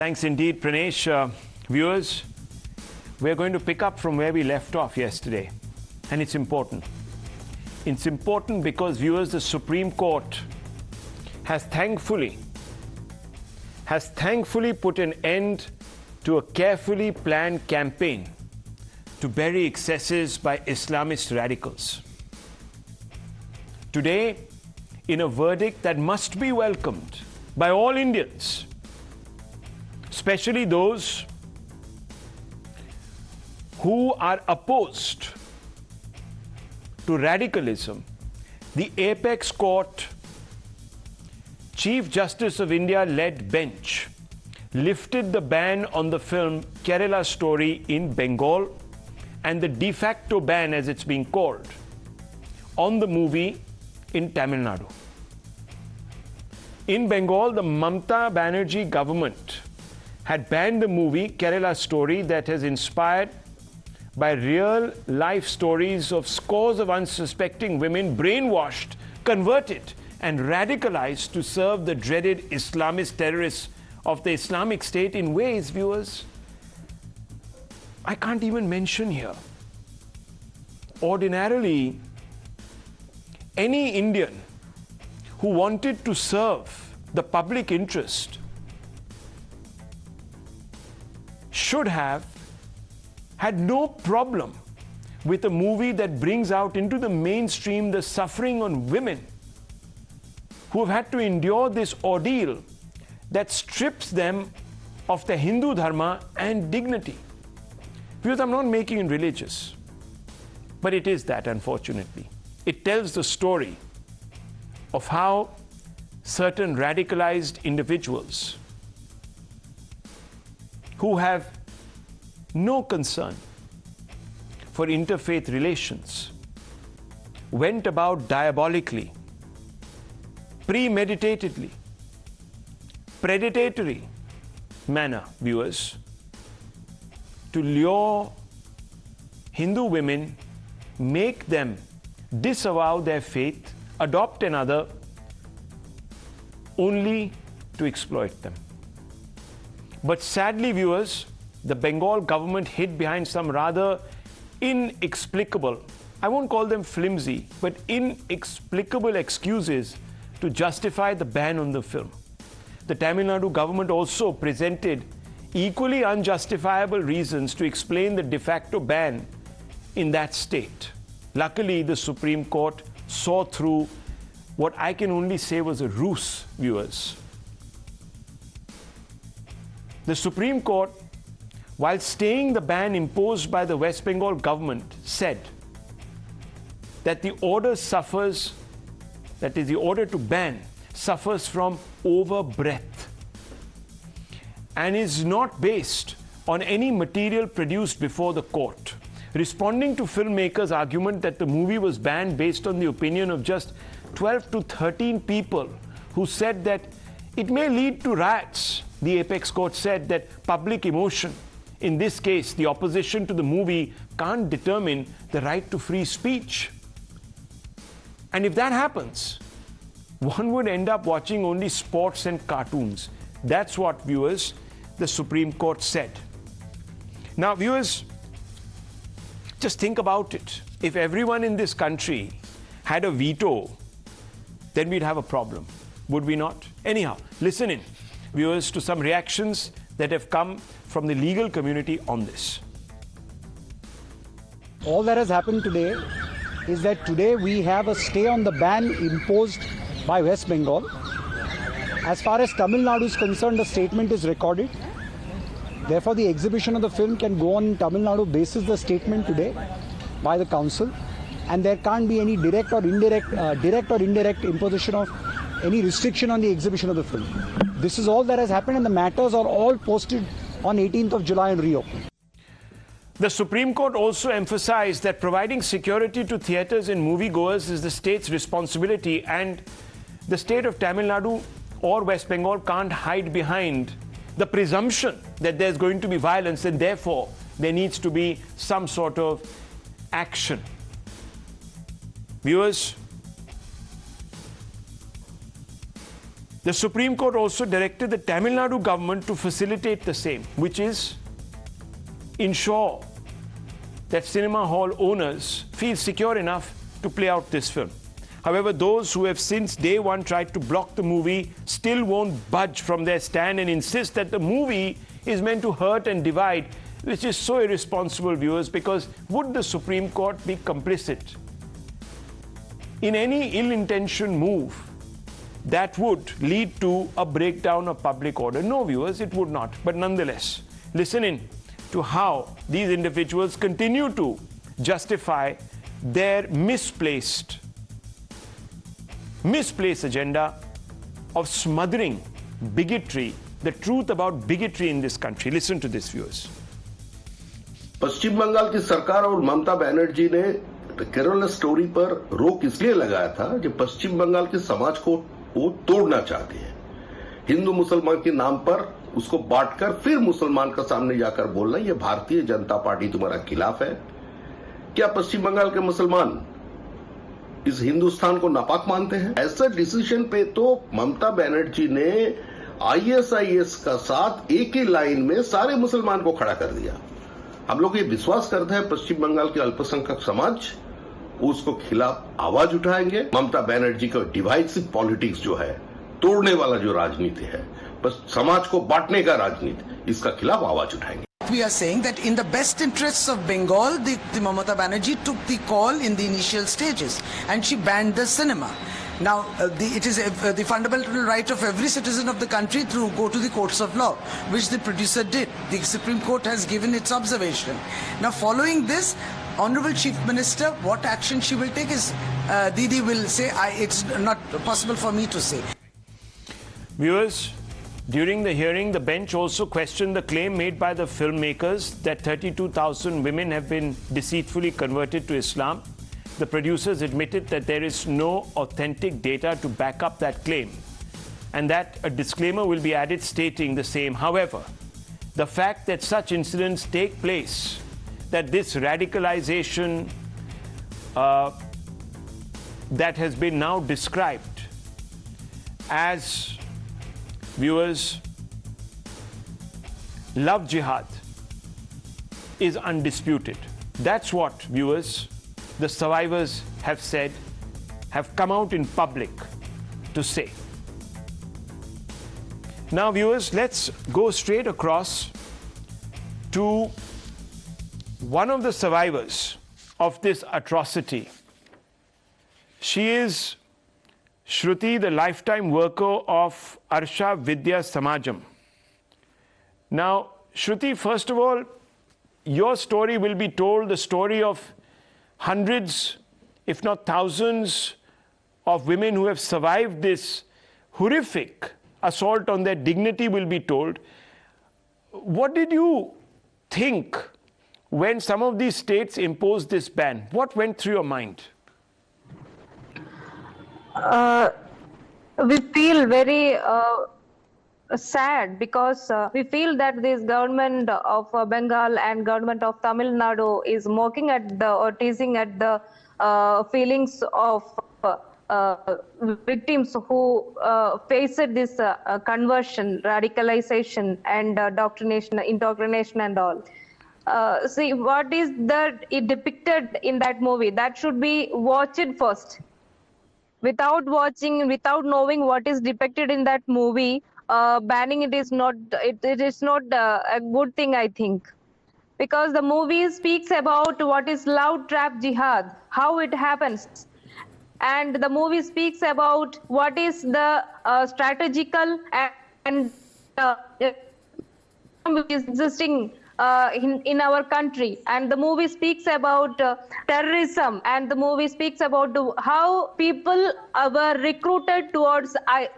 Thanks indeed, Pranesh. Viewers, we're going to pick up from where we left off yesterday. And it's important. It's important because, viewers, the Supreme Court has thankfully put an end to a carefully planned campaign to bury excesses by Islamist radicals. Today, in a verdict that must be welcomed by all Indians, especially those who are opposed to radicalism, the Apex Court Chief Justice of India-led bench lifted the ban on the film Kerala Story in Bengal and the de facto ban, as it's being called, on the movie in Tamil Nadu. In Bengal, the Mamata Banerjee government had banned the movie Kerala Story that has inspired by real life stories of scores of unsuspecting women brainwashed, converted and radicalized to serve the dreaded Islamist terrorists of the Islamic State in ways, viewers, I can't even mention here. Ordinarily, any Indian who wanted to serve the public interest should have had no problem with a movie that brings out into the mainstream the suffering on women who have had to endure this ordeal that strips them of their Hindu dharma and dignity. Because I'm not making it religious, but it is that, unfortunately. It tells the story of how certain radicalized individuals who have no concern for interfaith relations went about diabolically, premeditatedly, predatory manner, viewers, to lure Hindu women, make them disavow their faith, adopt another, only to exploit them. But sadly, viewers, the Bengal government hid behind some rather inexplicable, I won't call them flimsy, but inexplicable excuses to justify the ban on the film. The Tamil Nadu government also presented equally unjustifiable reasons to explain the de facto ban in that state. Luckily, the Supreme Court saw through what I can only say was a ruse, viewers. The Supreme Court, while staying the ban imposed by the West Bengal government, said that the order suffers, that is, the order to ban suffers from overbreadth and is not based on any material produced before the court. Responding to filmmakers' argument that the movie was banned based on the opinion of just 12 to 13 people who said that it may lead to riots, the Apex Court said that public emotion, in this case the opposition to the movie, can't determine the right to free speech. And if that happens, one would end up watching only sports and cartoons. That's what, viewers, the Supreme Court said. Now, viewers, just think about it. If everyone in this country had a veto, then we'd have a problem, would we not? Anyhow, listen in, viewers, to some reactions that have come from the legal community on this. All that has happened today is that today we have a stay on the ban imposed by West Bengal. As far as Tamil Nadu is concerned, the statement is recorded. Therefore, the exhibition of the film can go on in Tamil Nadu basis the statement today by the council, and there can't be any direct or indirect imposition of any restriction on the exhibition of the film. This is all that has happened, and the matters are all posted on 18th of July and reopened. The Supreme Court also emphasized that providing security to theatres and moviegoers is the state's responsibility, and the state of Tamil Nadu or West Bengal can't hide behind the presumption that there's going to be violence, and therefore there needs to be some sort of action. Viewers, The Supreme Court also directed the Tamil Nadu government to facilitate the same, which is ensure that cinema hall owners feel secure enough to play out this film. However, those who have since day one tried to block the movie still won't budge from their stand and insist that the movie is meant to hurt and divide, which is so irresponsible, viewers, because would the Supreme Court be complicit in any ill-intentioned move that would lead to a breakdown of public order? No, viewers, it would not. But nonetheless, listen in to how these individuals continue to justify their misplaced agenda of smothering bigotry, the truth about bigotry in this country. Listen to this, viewers. पश्चिम बंगाल की सरकार और ममता बनर्जी ने Kerala story पर रोक इसलिए लगाया था कि पश्चिम बंगाल के समाज को वो तोड़ना चाहते हैं। हिंदू मुसलमान के नाम पर उसको बांटकर फिर मुसलमान का सामने जाकर बोलना, ये भारतीय जनता पार्टी तुम्हारा खिलाफ है। क्या पश्चिम बंगाल के मुसलमान इस हिंदुस्तान को नापाक मानते हैं? ऐसे डिसीजन पे तो ममता बनर्जी ने आईएसआईएस का साथ एक ही लाइन में सारे मुसलमान को खड़ा कर दिया। हम लोग ये विश्वास करते हैं पश्चिम बंगाल के अल्पसंख्यक समाज उसको खिलाफ आवाज उठाएंगे। ममता बनर्जी का डिवाइसिव पॉलिटिक्स जो है, तोड़ने वाला जो राजनीति है, बस समाज को बांटने का राजनीति, इसका खिलाफ आवाज उठाएंगे। We are saying that in the best interests of Bengal, the Mamata Banerjee took the call in the initial stages and she banned the cinema. Now, it is the fundamental right of every citizen of the country to go to the courts of law, which the producer did. The Supreme Court has given its observation. Now, following this, Honorable Chief Minister, what action she will take is, Didi will say, it's not possible for me to say. Viewers, during the hearing, the bench also questioned the claim made by the filmmakers that 32,000 women have been deceitfully converted to Islam. The producers admitted that there is no authentic data to back up that claim and that a disclaimer will be added stating the same. However, the fact that such incidents take place, that this radicalization that has been now described as, viewers, love jihad is undisputed. That's what, viewers, the survivors have said, have come out in public to say. Now, viewers, let's go straight across to one of the survivors of this atrocity. She is Shruti, the lifetime worker of Arsha Vidya Samajam. Now, Shruti, first of all, your story will be told, the story of hundreds, if not thousands, of women who have survived this horrific assault on their dignity will be told. What did you think when some of these states imposed this ban? What went through your mind? We feel very sad because we feel that this government of Bengal and government of Tamil Nadu is mocking at the or teasing at the feelings of victims who faced this conversion, radicalization and indoctrination and all. See, what is that it depicted in that movie? That should be watched first. Without watching, without knowing what is depicted in that movie, banning it is not. It is not a good thing, I think, because the movie speaks about what is love trap jihad, how it happens, and the movie speaks about what is the strategical and which is existing in our country, and the movie speaks about terrorism, and the movie speaks about how people were recruited towards a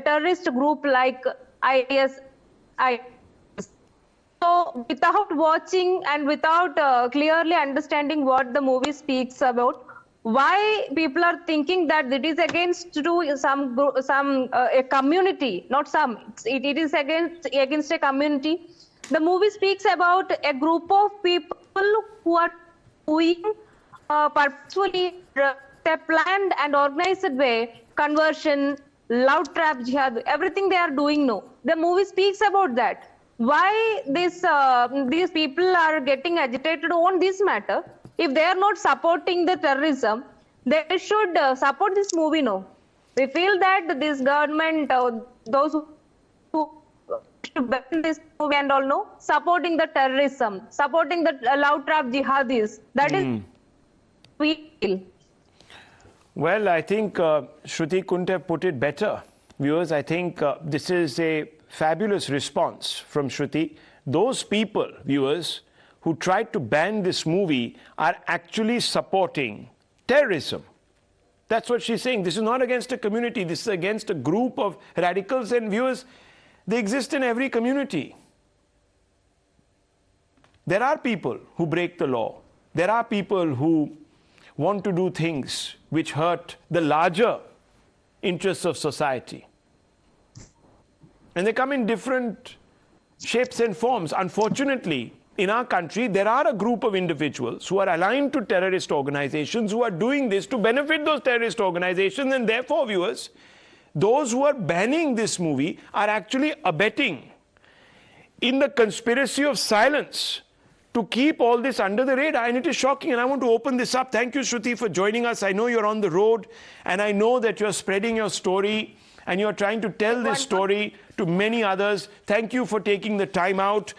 terrorist group like IS. So without watching and without clearly understanding what the movie speaks about, why people are thinking that it is against a community, not some, it is against a community. The movie speaks about a group of people who are doing purposefully, a planned and organized way, conversion, love trap jihad, everything they are doing now. The movie speaks about that. Why these people are getting agitated on this matter? If they are not supporting the terrorism, they should support this movie now. We feel that this government, those who should ban this movie and all know, supporting the terrorism, supporting the love trap jihadis. That is we feel. Well, I think Shruti couldn't have put it better. Viewers, I think this is a fabulous response from Shruti. Those people, viewers, who tried to ban this movie are actually supporting terrorism. That's what she's saying. This is not against a community. This is against a group of radicals. And viewers, they exist in every community. There are people who break the law. There are people who want to do things which hurt the larger interests of society. And they come in different shapes and forms. Unfortunately, in our country, there are a group of individuals who are aligned to terrorist organizations who are doing this to benefit those terrorist organizations. And therefore, viewers, those who are banning this movie are actually abetting in the conspiracy of silence to keep all this under the radar. And it is shocking. And I want to open this up. Thank you, Shruti, for joining us. I know you're on the road, and I know that you're spreading your story and you're trying to tell this story to many others. Thank you for taking the time out.